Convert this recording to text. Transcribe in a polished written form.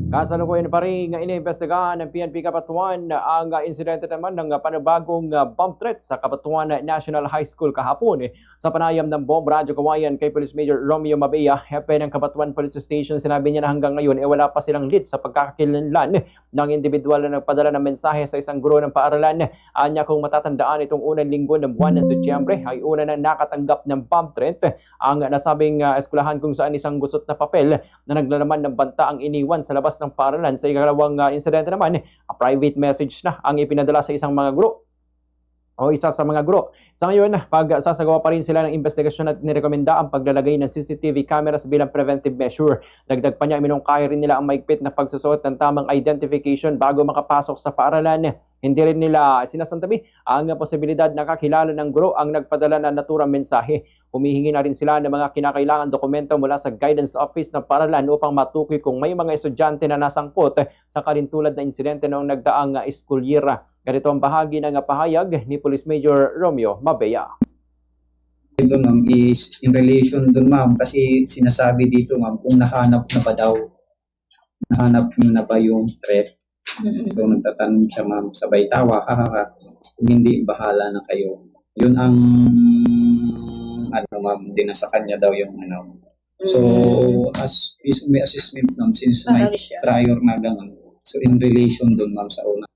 Kasalukuyan pa rin nga iniimbestigahan ng PNP Cabanatuan ang insidente naman ng panibagong bomb threat sa Cabanatuan National High School kahapon. Sa panayam ng Bomb Radyo Kawayan kay Police Major Romeo Mabea, hepe ng Cabanatuan Police Station, sinabi niya na hanggang ngayon wala pa silang lead sa pagkakakilanlan ng individual na nagpadala ng mensahe sa isang guro ng paaralan. Anya, kung matatandaan, itong unang linggo ng buwan ng Setyembre ay una na nakatanggap ng bomb threat ang nasabing eskwelahan, kung saan isang gusot na papel na naglalaman ng banta ang iniwan sa labas ng paaralan. Sa ikalawang insidente naman, private message na ang ipinadala sa isang mga guro o isa sa mga guro. Sa ngayon, pagsasagawa pa rin sila ng investigasyon at nirekomenda ang paglalagay ng CCTV cameras bilang preventive measure. Dagdag pa niya, minungkahi rin nila ang maigpit na pagsusuot ng tamang identification bago makapasok sa paaralan. Hindi rin nila sinasantabi ang posibilidad na kakilala ng guro ang nagpadala ng naturang mensahe. Humihingi na rin sila ng mga kinakailangan dokumento mula sa Guidance Office ng paaralan upang matukoy kung may mga estudyante na nasangkot sa kalintulad na insidente noong nagdaang school year. Ganito ang bahagi ng pahayag ni Police Major Romeo Mabea. Doon ma'am is in relation doon ma'am, kasi sinasabi dito ma'am kung nahanap na ba daw, nahanap nyo na ba yung threat. So nagtatanong siya ma'am, sabay tawa, kung hindi bahala na kayo. Yun ang ano ma'am, din sa kanya daw yung ano. So as may assessment ma'am, since may prior na ganun, so in relation doon ma'am sa una.